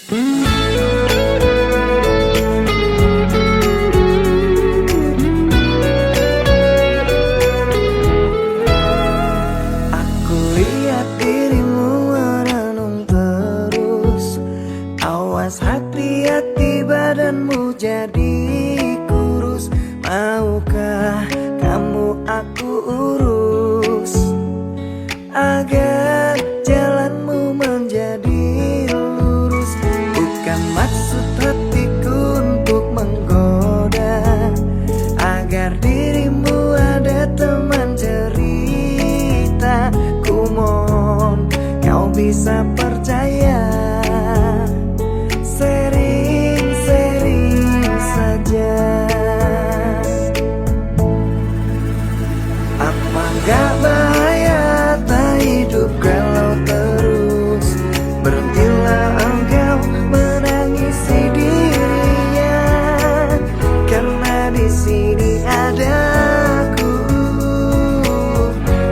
Aku lihat dirimu merenung terus. Awas hati-hati badanmu jadi kurus. Maukah kamu aku urus agar jalanmu menjadi lurus? Bukan maksud hatiku untuk menggoda, agar dirimu ada teman cerita. Ku mohon kau bisa percaya, sering-sering saja. Apa gak bahaya tak hidup kalau terus? Berhentilah engkau menangisi dirinya, karena di sini ada aku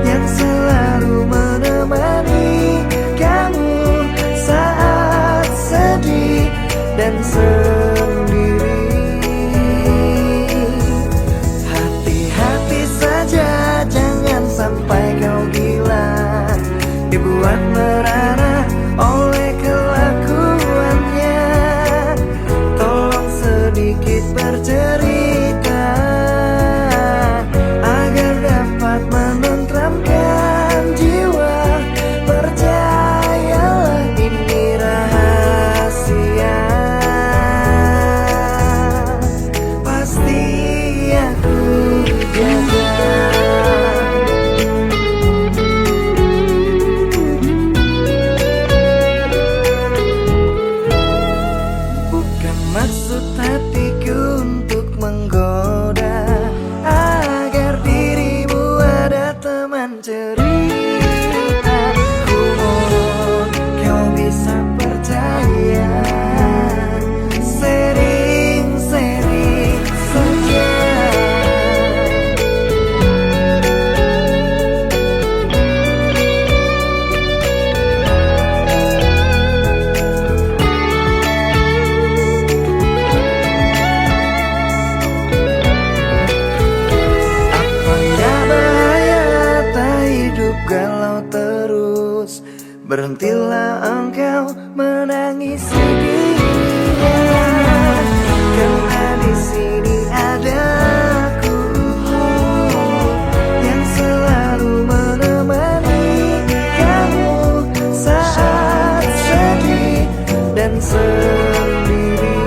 yang selalu menemani kamu saat sedih dan sendiri. Hati-hati saja, jangan sampai kau gila, dibuat merana oleh kelakuannya. Tolong sedikit bercerita agar dapat menenteramkan jiwa. Percayalah ini rahasia, pasti aku jaga. Bukan maksud hatiku untuk menggoda, agar dirimu ada teman cerita. Ku mohon kau bisa percaya, sering-sering saja. Apa gak bahaya tak hidup galau terus? Berhentilah engkau menangisi dirinya, karena di sini ada aku yang selalu menemani kamu saat sedih dan sendiri.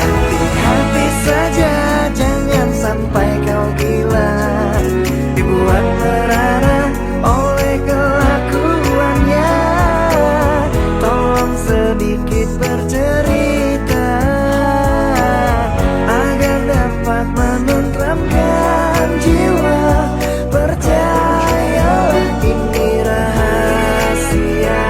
Hati-hati saja, jangan sampai kau gila, dibuat merana oleh kelakuannya. Tolong sedikit bercerita agar dapat menenteramkan jiwa. Percayalah ini rahasia,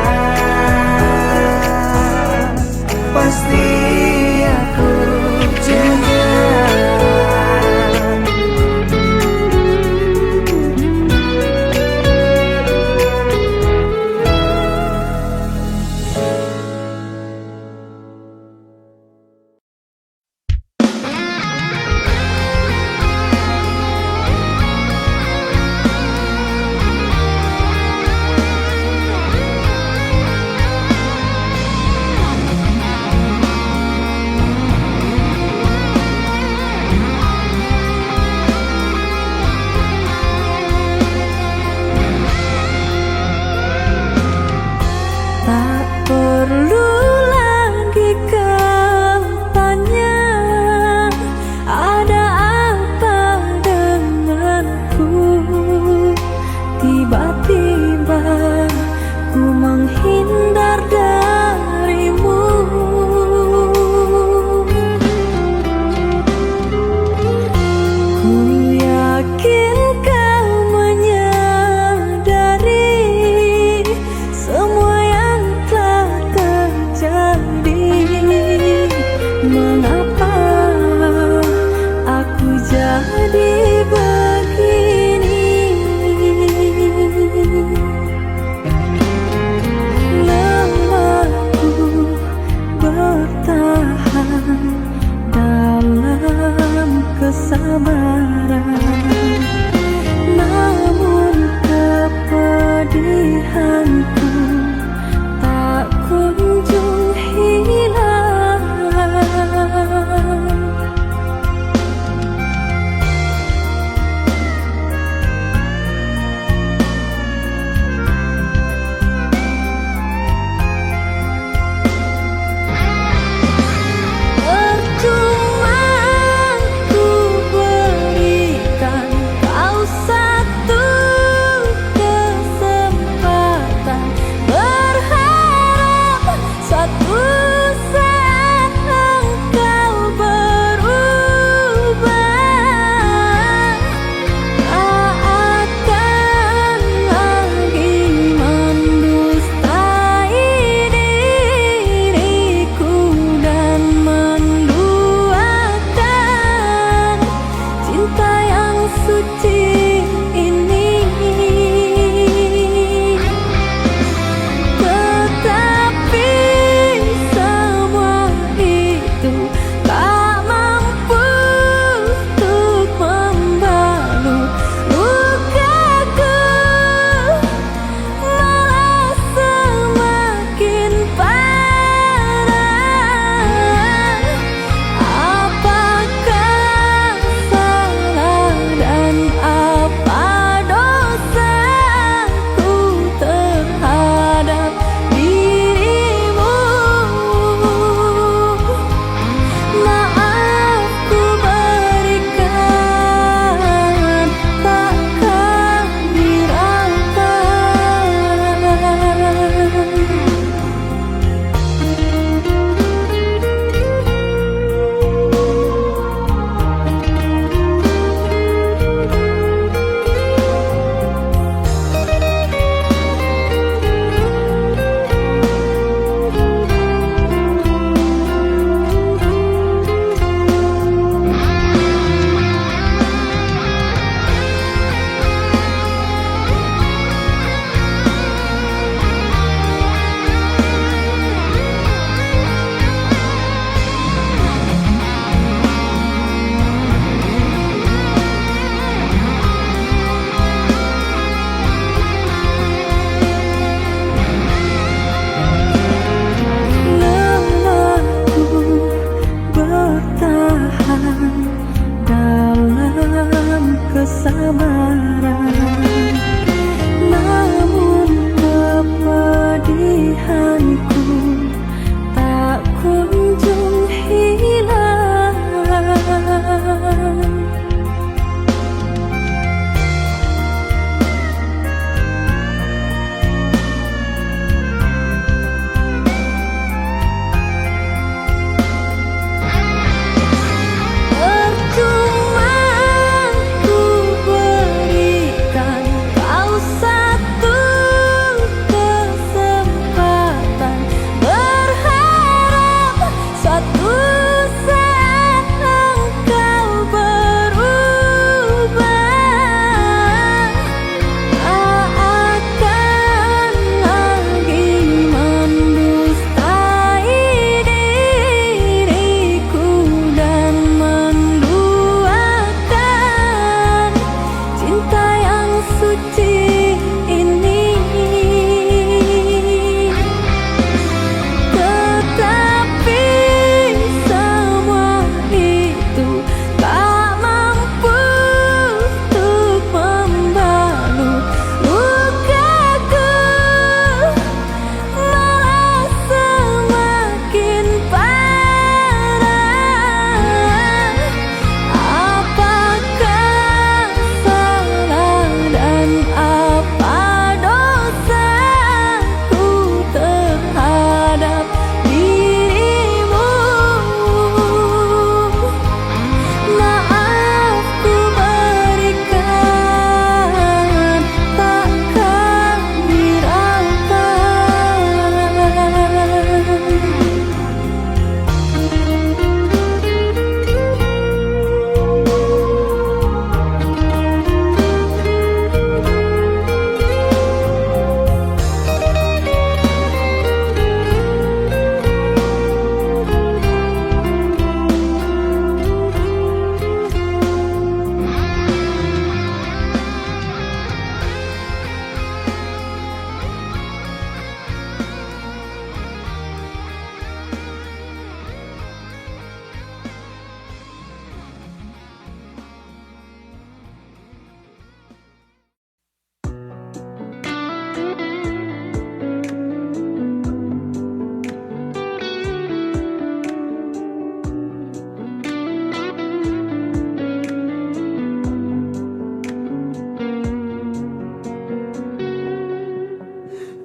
kesedihanku tak kunjung hilang. Percuma ku berikan kau satu kesempatan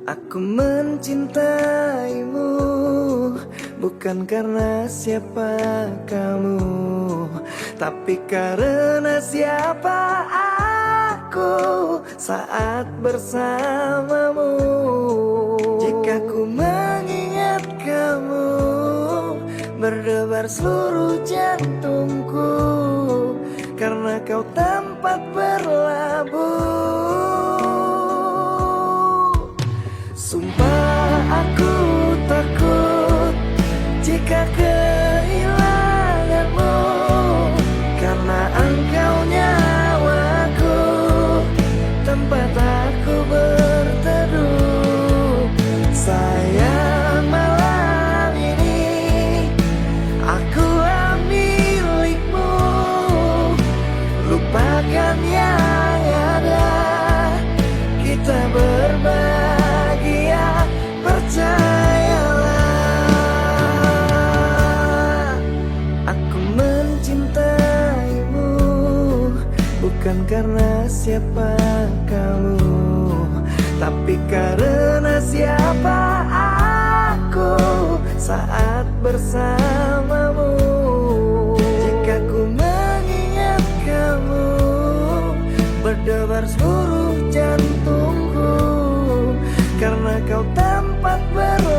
Aku mencintaimu bukan karena siapa kamu, tapi karena siapa aku saat bersamamu. Jika ku mengingat kamu, berdebar seluruh jantungku, karena kau tempat berlabuh. Sumpah aku takut jika kehilanganmu, karena engkau nyawaku, tempat aku berteduh. Sayang, malam ini akulah milikmu. Lupakan yang ada, kita berbahagia, percayalah. Aku mencintaimu bukan karena siapa kamu, tapi karena siapa aku saat bersamamu. Jika ku mengingat kamu, berdebar seluruh jantungku, karena kau tempat berlabuh.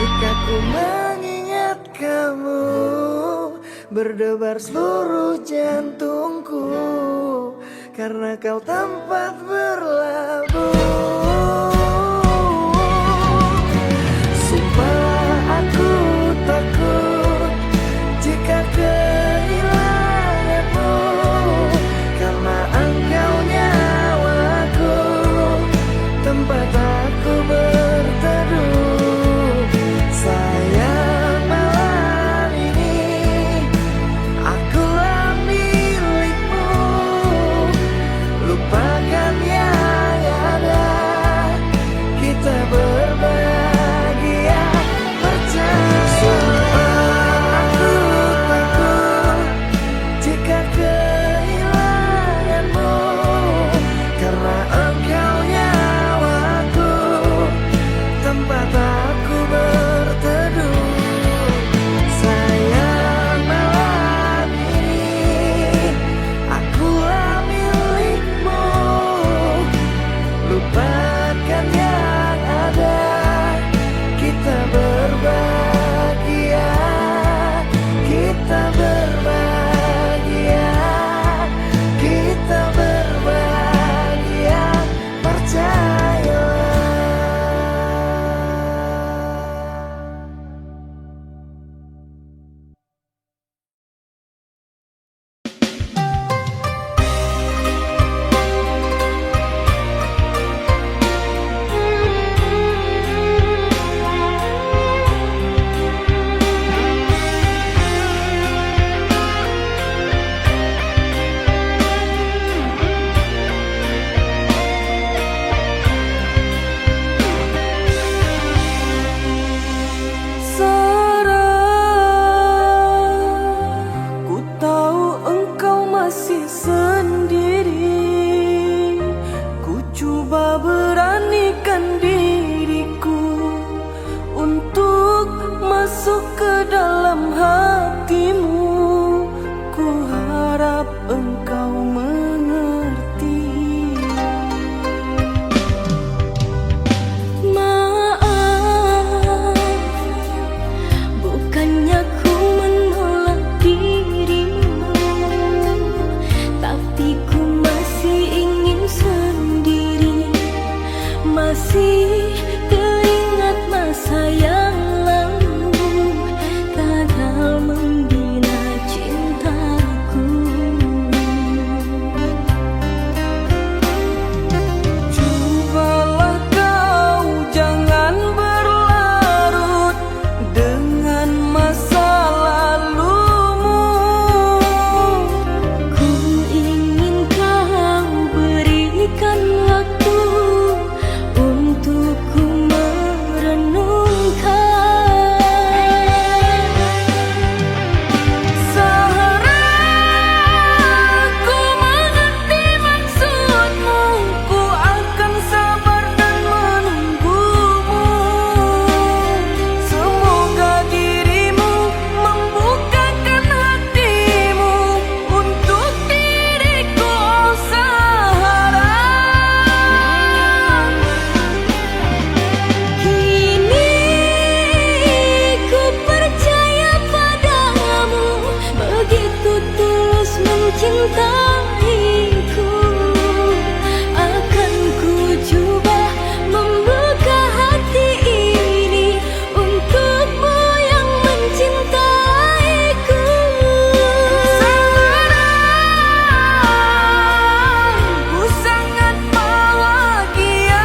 Jika ku mengingat kamu, berdebar seluruh jantungku, karena kau tempat berlabuh. Sumpah aku takut jika kehilanganmu, karena engkau nyawaku, tempat aku berteduh. Sayang, malam ini akulah milikmu. Lupakan yang mencintaiku. Akan ku coba membuka hati ini untukmu yang mencintaiku. Sekarang ku sangat bahagia.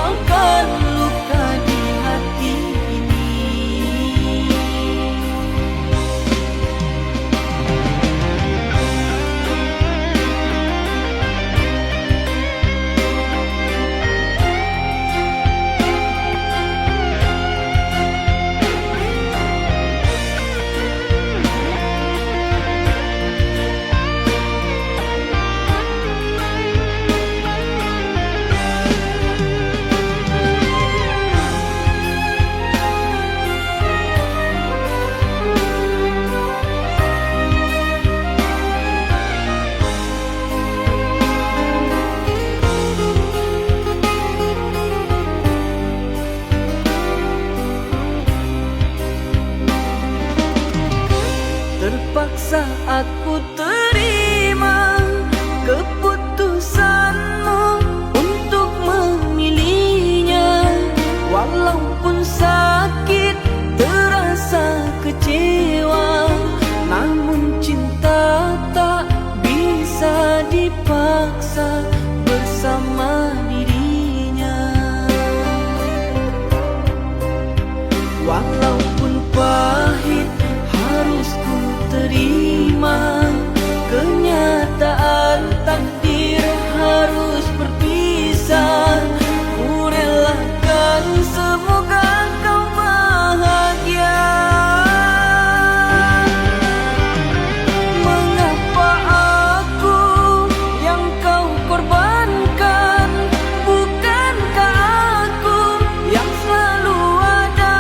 tinggalkan luka di hati ini. Terpaksa aku terima keputusanmu untuk memilihnya. Walaupun sakit, terasa kecewa, namun cinta tak bisa dipaksa bersama dirinya. Walaupun pahit, harus ku terima kenyataan takdir harus berpisah. Ku relakan, semoga kau bahagia. Mengapa aku yang kau korbankan? Bukankah aku yang selalu ada?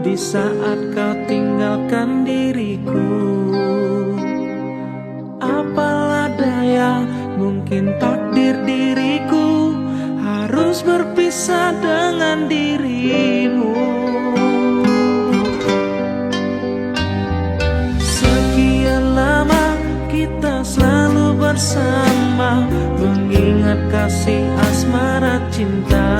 di saat kau tinggalkan diriku. Apalah daya, mungkin takdir diriku harus berpisah dengan dirimu. Sekian lama kita selalu bersama, mengingat kasih asmara cinta.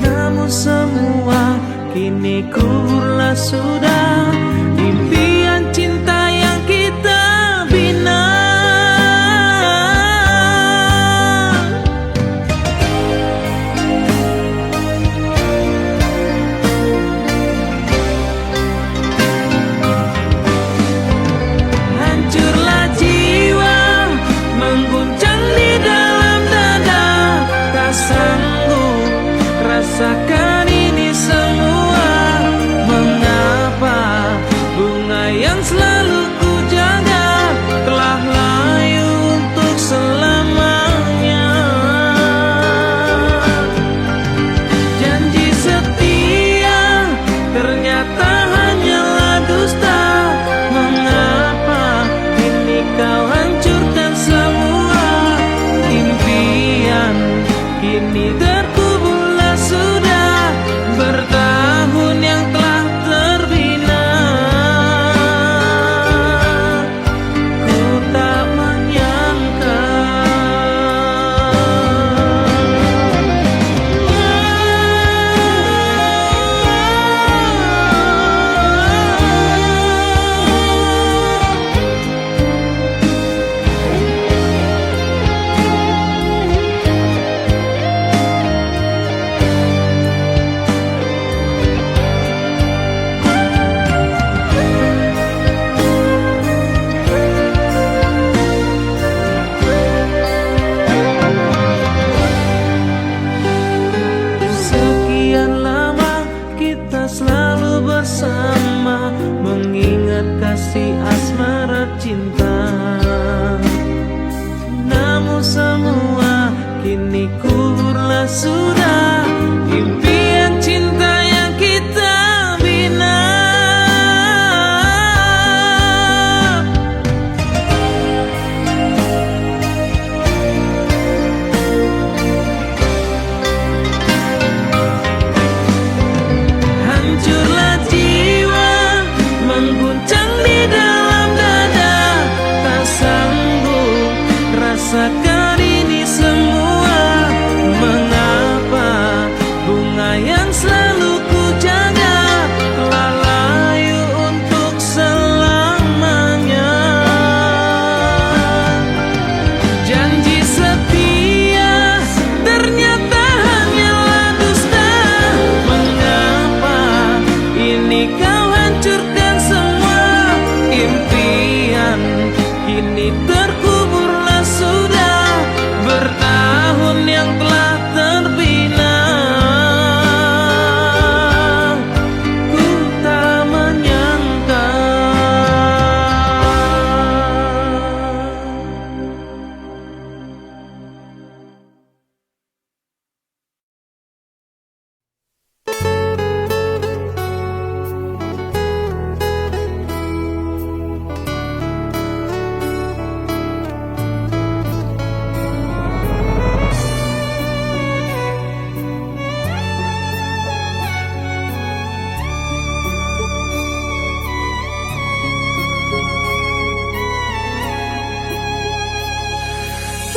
Namun semua kini gugur sudah, impian cinta yang kita bina. Hancurlah jiwa, mengguncang di dalam dada, tak sanggup rasakan ini semua. Mengapa bunga yang selalu ku jaga telah layu untuk selamanya? Janji setia ternyata hanyalah dusta. Mengapa kini kau hancurkan semua? Impian kini terkuburlah sudah, bertahun yang telah terbina. Ku tak menyangka sekian lama kita selalu bersama, mengingat kasih asmara cinta. Namun semua kini gugurlah sudah, impian cinta yang kita bina. Hancurlah jiwa, mengguncang di dalam dada, tak sanggup rasakan ini semua. Mengapa bunga yang selalu ku jaga telah layu untuk selamanya? Janji setia ternyata hanyalah dusta. Mengapa ini kau hancurkan semua? Impian kini terkuburlah sudah, bertahun yang telah terbina. Ku tak menyangka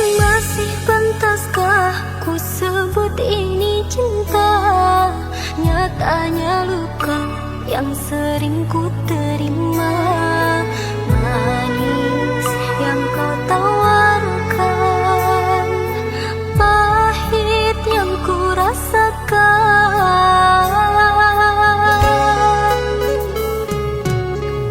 Masih pantaskah ku sebut ini cinta? Nyatanya luka yang sering ku terima. Manis yang kau tawarkan, pahit yang ku rasakan.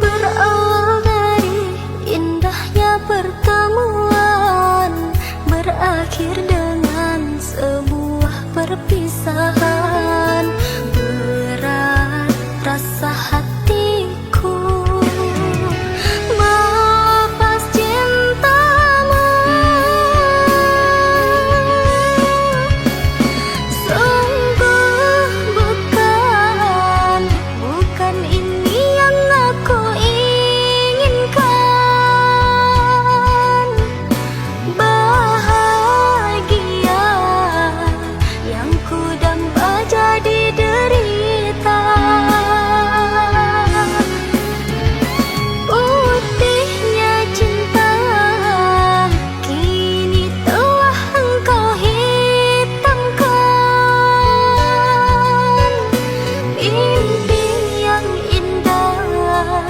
Berawal dari indahnya pertemuan, berakhir dengan sebuah perpisahan. Berat rasa hatiku Mimpi yang indah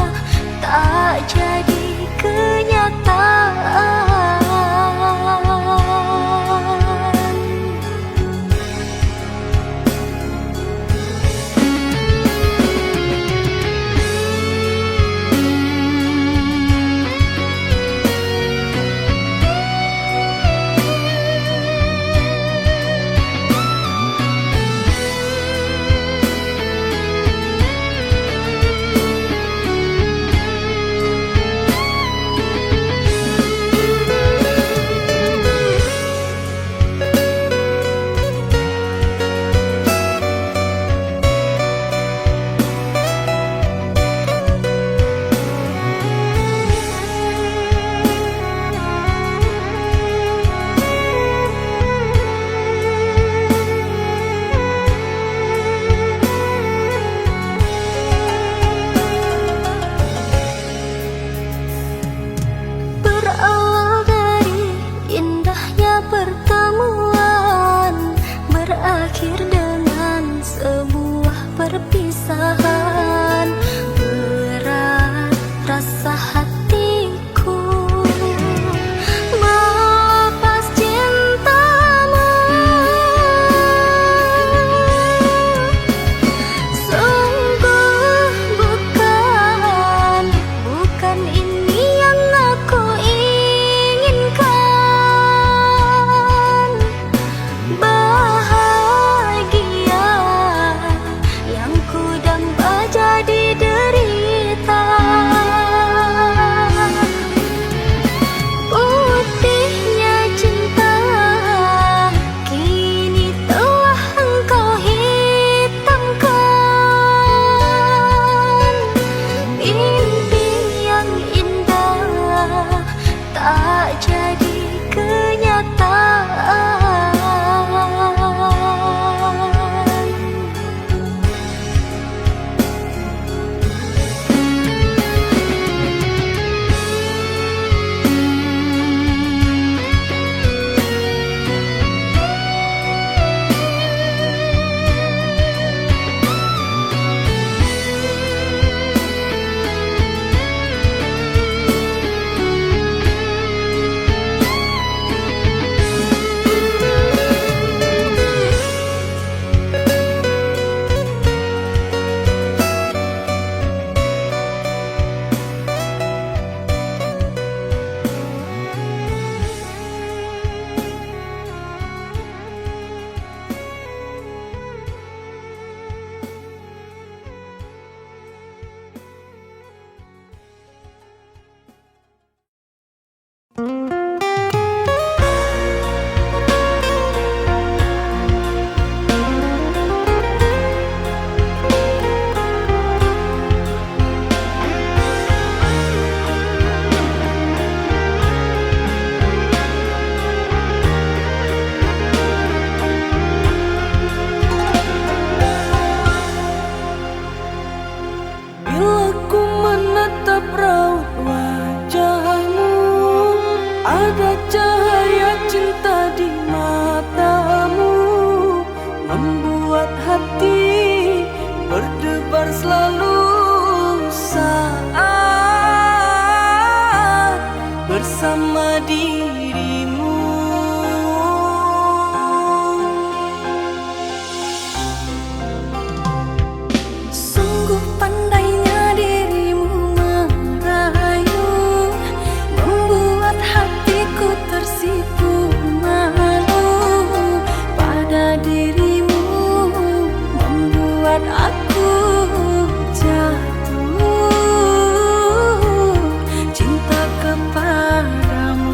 tak jadi kenyataan. Berawal dari indahnya pertemuan, berakhir dengan sebuah perpisahan. Berat rasa hatiku melepas cintamu. Sungguh bukan ini yang aku inginkan. Bahagia yang ku damba jadi derita. Putihnya cinta kini telah engkau hitamkan. Mimpi yang indah tak jadi kenyataan. Bila ku menatap raut wajahmu, ada cahaya cinta di matamu, membuat hati berdebar selalu saat bersama dirimu. Sungguh pandainya dirimu merayu, membuat hatiku tersipu malu pada dirimu, membuat aku jatuh cinta kepadamu.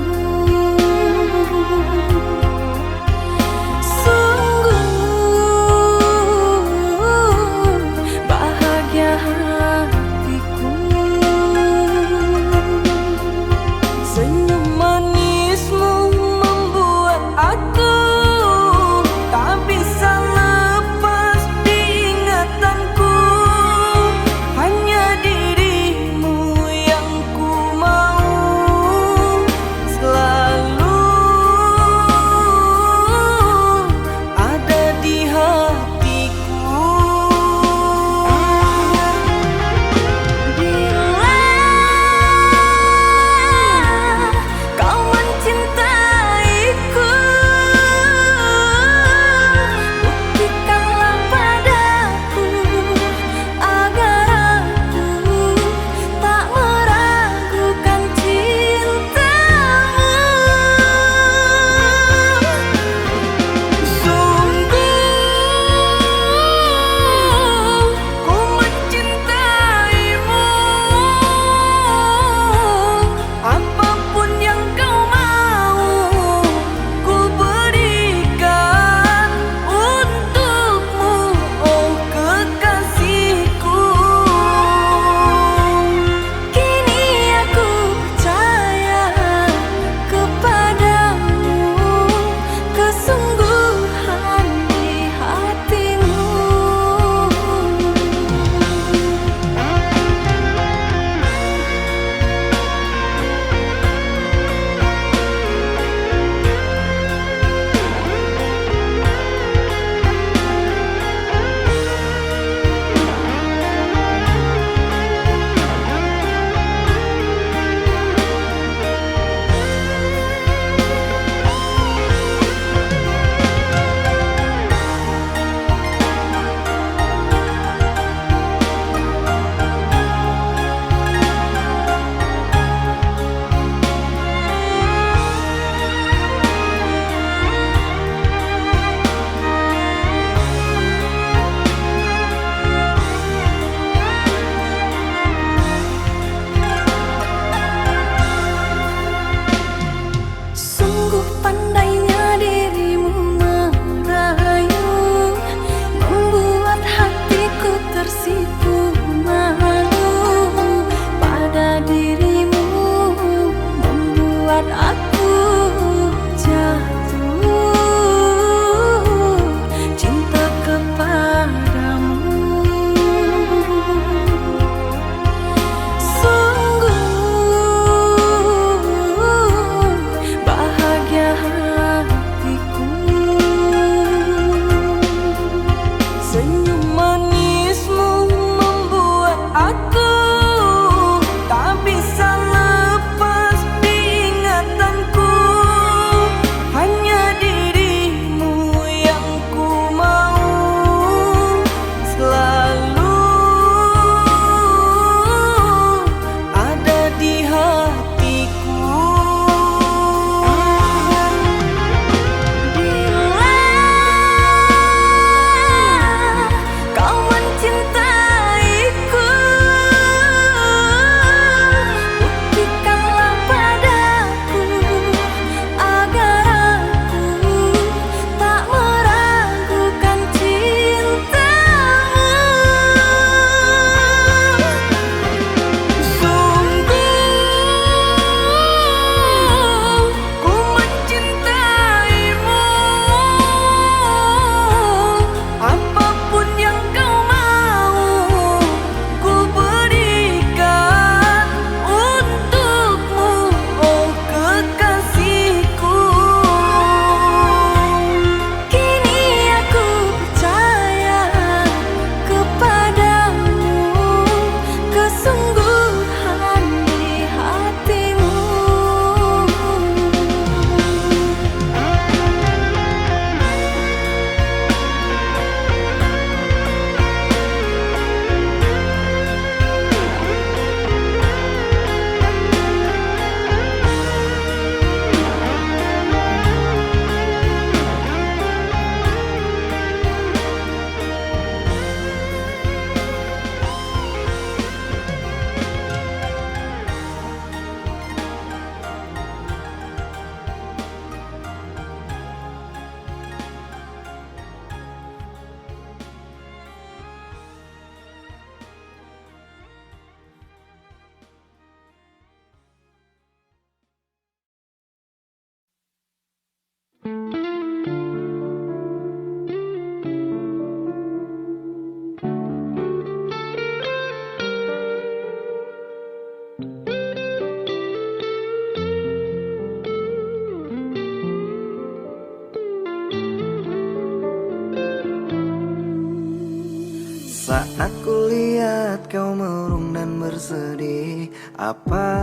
lihat kau murung dan bersedih. Apa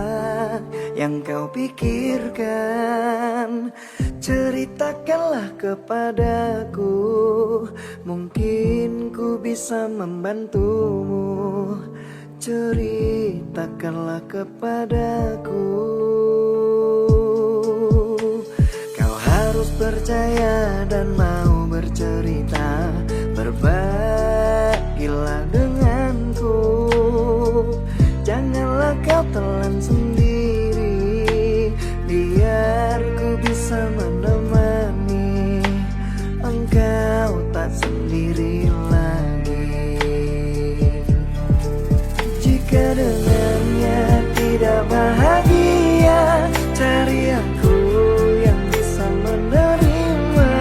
yang kau pikirkan? Ceritakanlah kepadaku, mungkin ku bisa membantumu. Ceritakanlah kepadaku. Kau harus percaya dan mau bercerita. Berbagilah denganku, janganlah kau telan sendiri. Biar ku bisa menemani engkau tak sendiri lagi. Jika dengannya tidak bahagia, cari aku yang bisa menerima.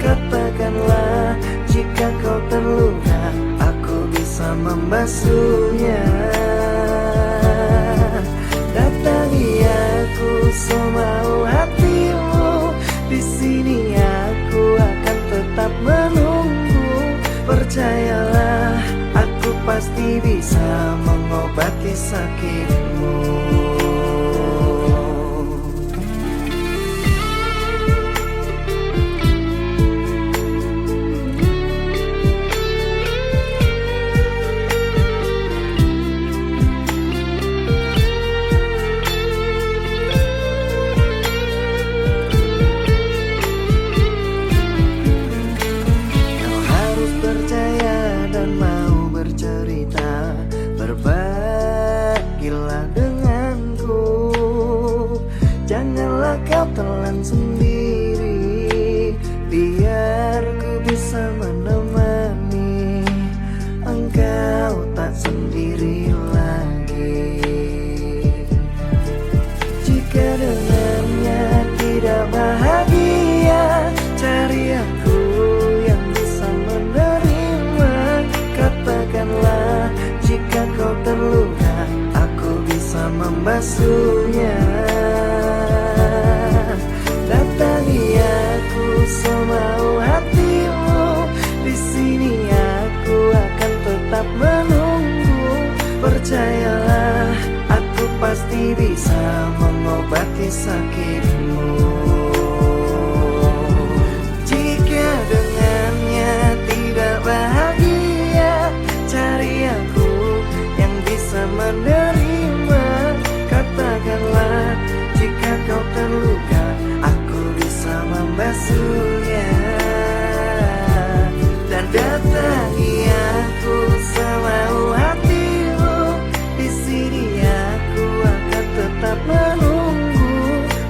Katakanlah jika kau terluka, aku bisa membasuhnya. Datangi aku semau hatimu, di sini aku akan tetap menunggu. Percayalah, aku pasti bisa mengobati sakitmu. Berbagilah denganku, janganlah kau telan sendiri. Biar ku bisa menemani engkau tak sendiri lagi. Jika dengannya tidak bahagia, cari aku yang bisa menerima. Katakanlah jika kau terluka, aku bisa membasuhnya. Datangi aku semau hatimu, di sini aku akan tetap menunggu. Percayalah, aku pasti bisa mengobati sakitmu. Jika dengannya tidak bahagia, cari aku yang bisa menerima. Katakanlah jika kau terluka, aku bisa membasuhnya. Dan datangi aku semau hatimu, di sini aku akan tetap menunggu.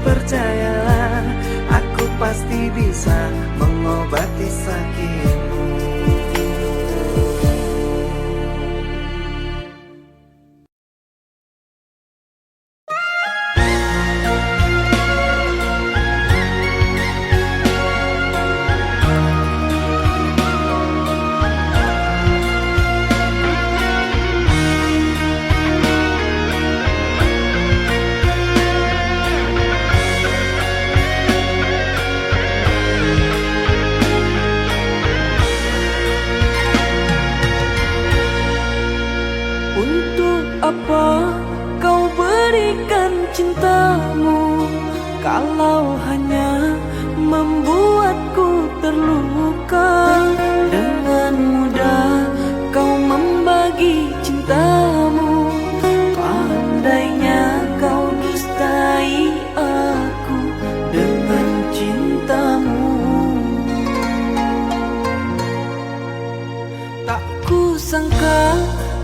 Percayalah, aku pasti bisa mengobati sakitmu. Untuk apa kau berikan cintamu, kalau hanya membuatku terluka? Dengan mudah kau membagi cintamu, pandainya kau dustai aku dengan cintamu. Tak kusangka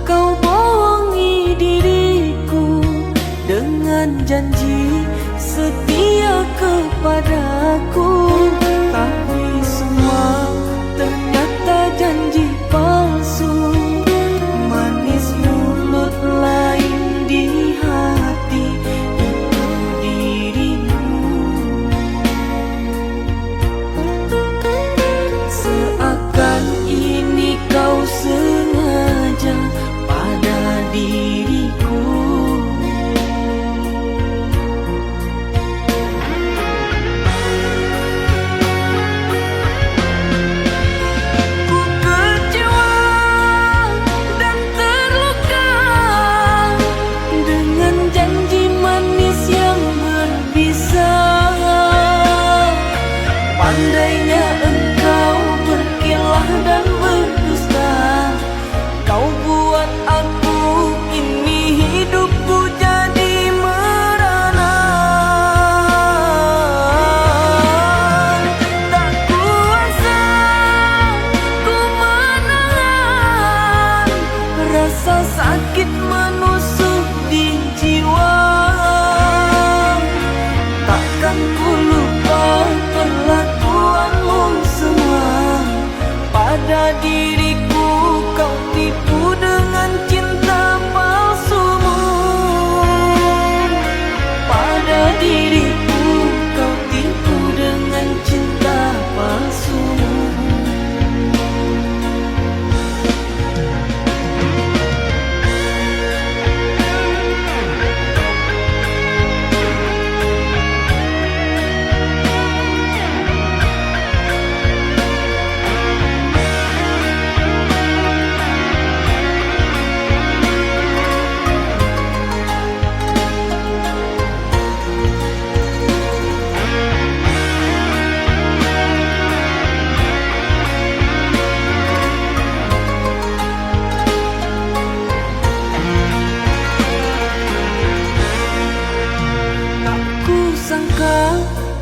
kau bohongi diriku dengan janji setia kepadaku. Tapi semua ternyata janji palsu. Manis mulut lain di hati itu dirimu. Seakan ini kau sengaja pada diriku. Rasa sakit menusuk di jiwa. Takkan ku lupa perlakuanmu semua. Pada diriku kau tipu dengan cinta palsumu. Pada diriku kau tipu dengan cinta palsumu.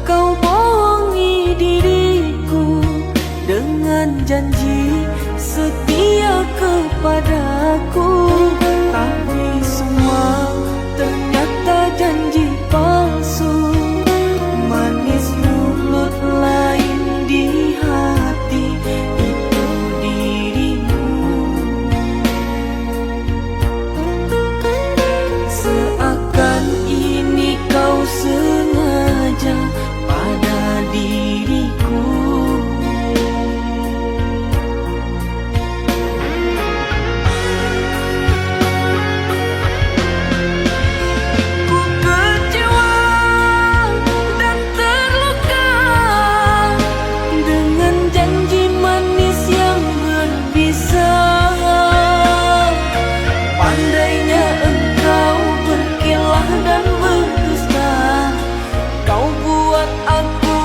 Kau bohongi diriku dengan janji setia kepadaku. Tapi semua ternyata janji palsu. Manis mulut lain di hati itu dirimu. Seakan ini kau sengaja pada diriku. Ku kecewa dan terluka dengan janji manis yang berbisa. Pandainya engkau berkilah dan berdusta. Kau buat aku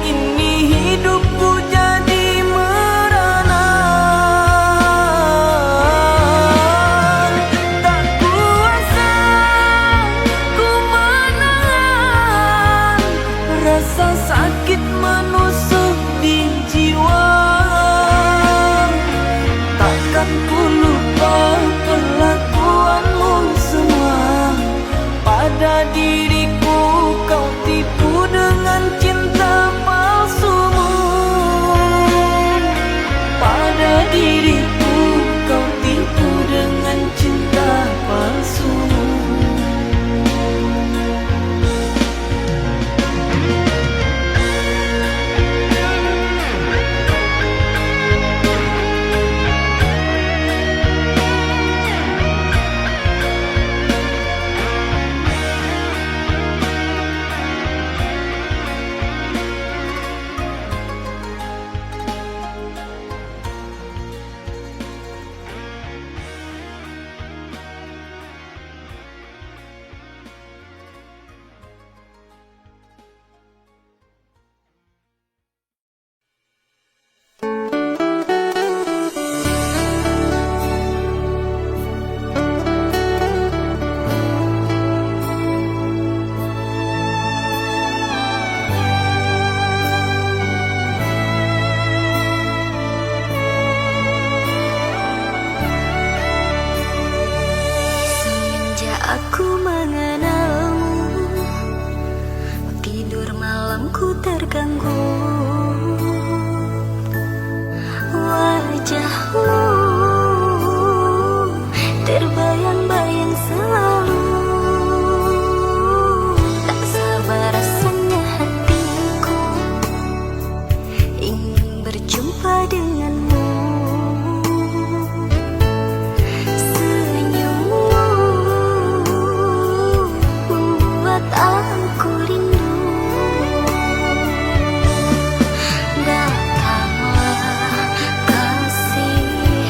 ini hidupku jadi merana. Tak kuasa ku menahan rasa sakit menusuk di jiwa. Takkan ku lupa perlakuanmu semua. Pada diriku kau tipu dengan cinta palsumu. Pada diriku kau tipu dengan cinta palsumu. Aku mengenalmu, tidur malamku terganggu. Wajahmu terbayang-bayang selalu. Tak sabar rasanya hatiku ingin berjumpa denganmu. Aku rindu. Datanglah kasih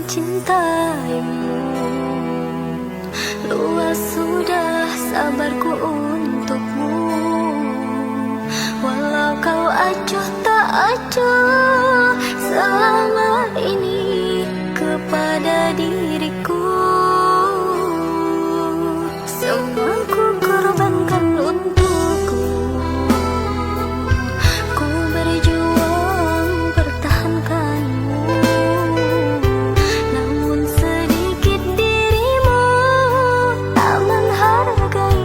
mencintaimu. Luas sudah sabarku untukmu, walau kau acuh tak acuh selama ini kepada diriku. Semua ku korbankan untukku, ku berjuang pertahankanmu. Namun sedikit dirimu tak menghargai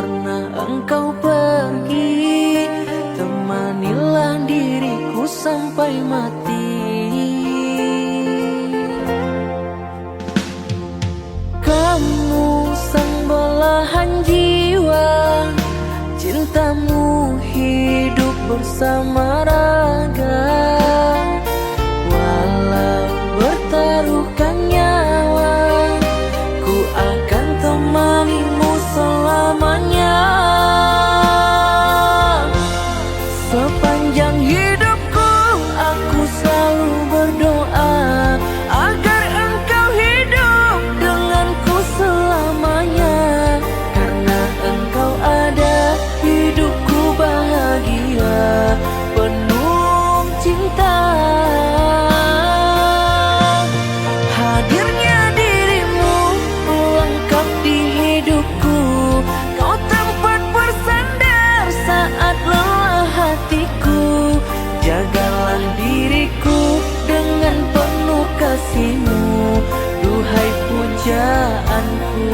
pernah engkau pergi, temanilah diriku sampai mati. Kamu sang belahan jiwa, cintamu hidup bersama raga. Walau bertaruhkan nyawa, ku akan temanimu selamanya. Sepanjang hidupku aku selalu berdoa agar engkau hidup denganku selamanya. Karena engkau ada, hidupku bahagia penuh cinta. Hadirnya dirimu pelengkap di hidupku, kau tempat bersandar saat lelah hatiku. Jagalah diriku dengan penuh kasih-Mu, duhai pujaanku.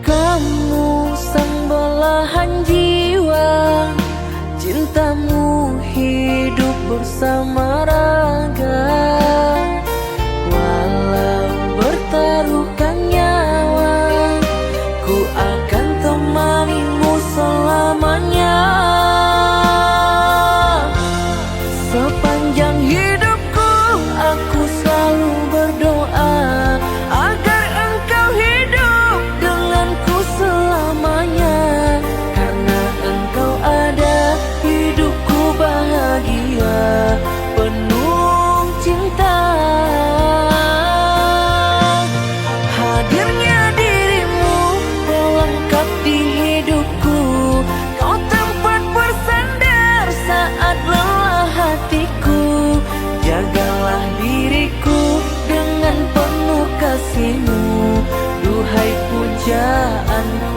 Kamu sang belahan jiwa, cintamu hidup bersama raga. Walau bertaruhkan nyawa, ku akan temanimu selamanya. Sepanjang hidupku aku selalu berdoa agar engkau hidup denganku selamanya. Karena engkau ada, hidupku bahagia penuh cinta. Hadirnya dirimu pelengkap di hidupku, kau tempat bersandar saat lelah hatiku. Jagalah diriku dengan penuh kasih-Mu, duhai pujaanku.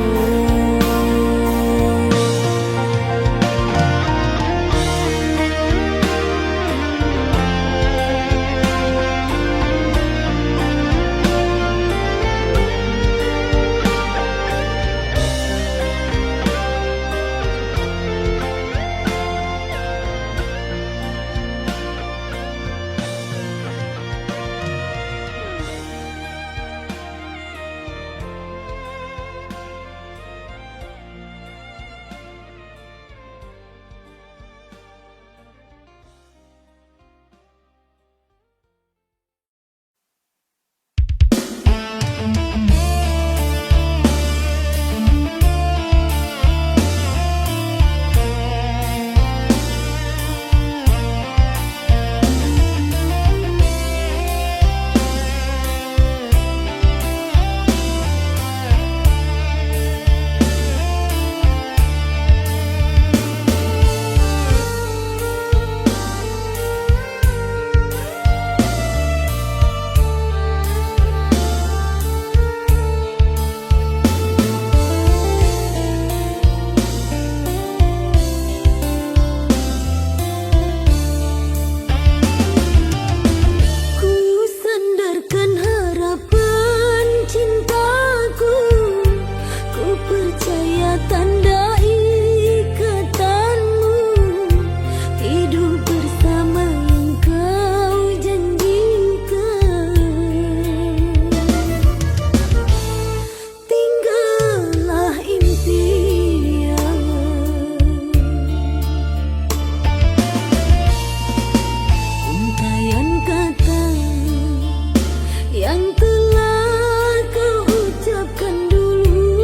yang telah kau ucapkan dulu.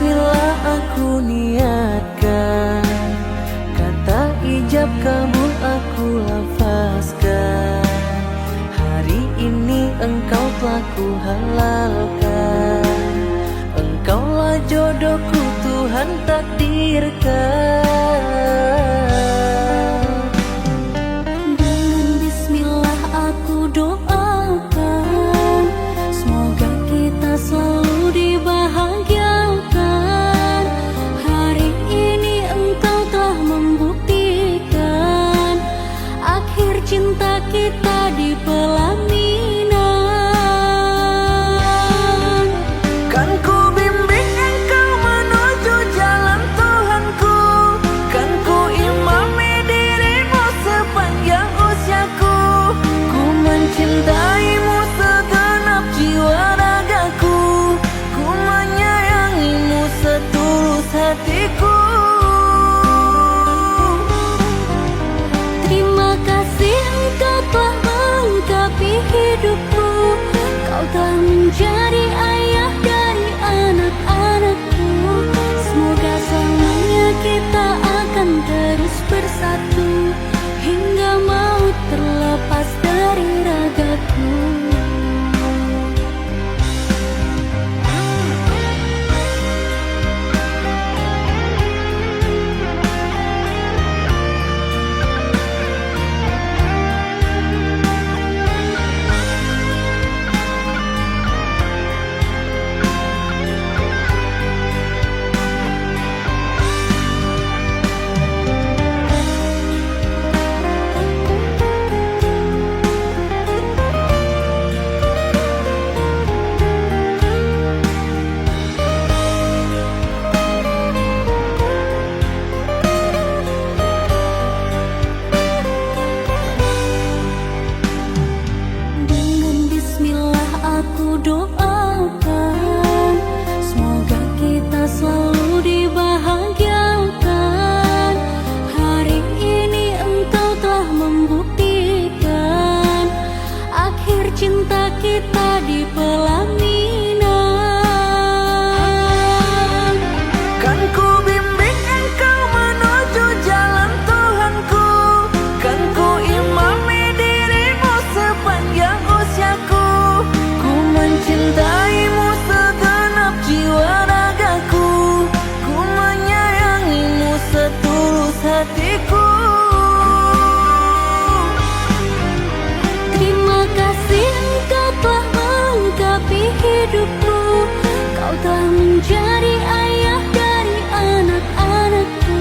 bismillah aku niatkan, kata ijab kabul aku lafazkan. Hari ini engkau telah ku halalkan, engkaulah jodohku Tuhan takdirkan. Dengan bismillah aku doakan, semoga kita selalu dibahagiakan. Hari ini engkau telah membuktikan, akhir cinta kita di pelaminan. Kan ku bimbing engkau menuju jalan Tuhanku, kan ku imami dirimu sepanjang usiaku. Ku mencintaimu segenap jiwa ragaku, ku menyayangimu setulus hatiku. Terima kasih engkau telah melengkapi hidupku, kau telah menjadi ayah dari anak-anakku. Semoga selamanya kita akan terus bersatu, hingga maut terlepas dari ragaku. Dengan bismillah aku doakan, semoga kita selalu dibahagiakan. Hari ini engkau telah membuktikan, akhir cinta kita di pelaminan. Kan ku bimbing engkau menuju jalan Tuhanku, kan ku imami dirimu sepanjang usiaku. Ku mencintaimu segenap jiwa ragaku, ku menyayangimu setulus hatiku. Terima kasih engkau telah melengkapi hidupku, kau telah menjadi ayah dari anak-anakku.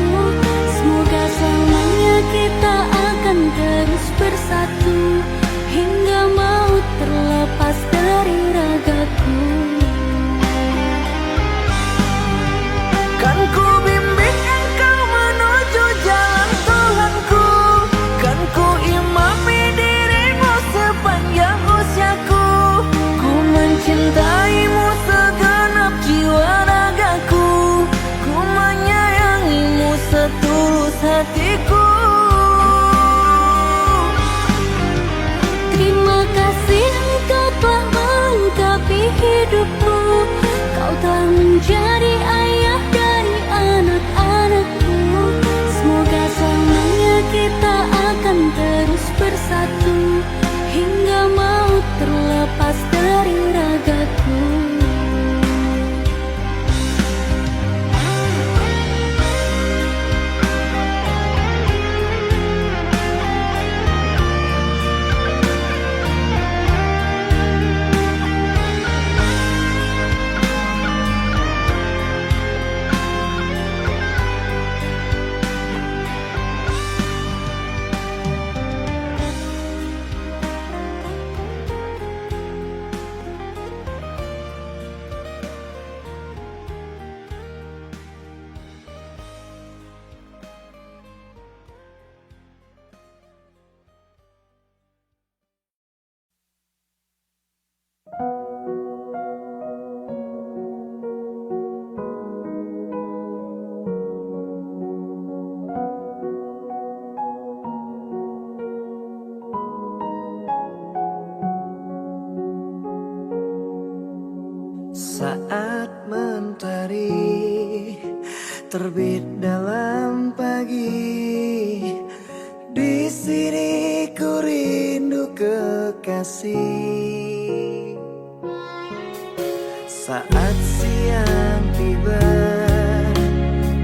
Semoga selamanya kita akan terus bersatu, hingga maut terlepas dari ragaku. Kan ku bimbing engkau menuju jalan Tuhanku, kan ku imami dirimu sepanjang usiaku. Ku mencintaimu segenap jiwa ragaku, ku menyayangimu setulus hatiku. Terima kasih engkau telah melengkapi hidupku, kau telah menjadi ayah dari anak-anakku. Semoga selamanya kita akan terus bersatu, hingga maut terlepas dari ragaku. terbit dalam pagi. Di sini ku rindu kekasih. Saat siang tiba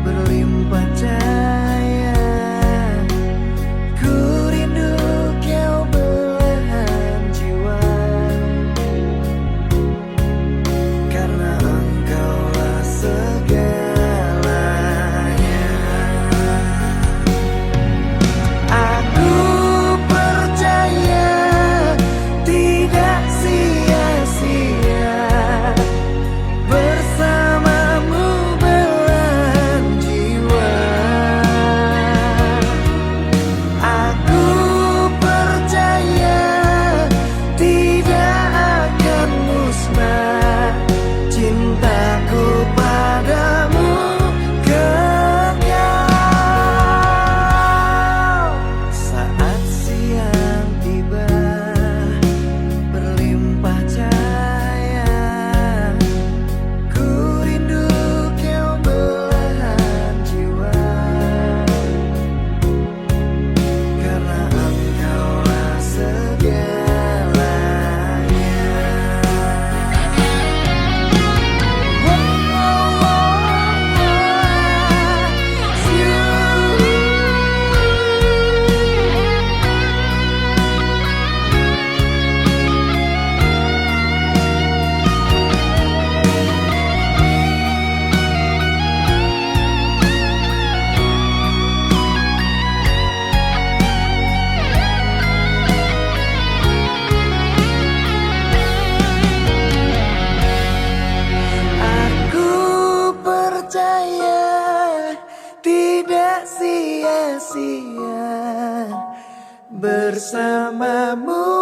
berlimpah cahaya, ku rindu kau belahan jiwa. Karena engkaulah segalanya. Aku percaya tidak sia-sia bersamamu belahan jiwa. Aku percaya tidak akan musnah cintaku padamu kekal. Saat siang tiba berlimpah cahaya, ku rindu kau belahan jiwa. Karena engkaulah segalanya. Aku percaya tidak sia-sia bersamamu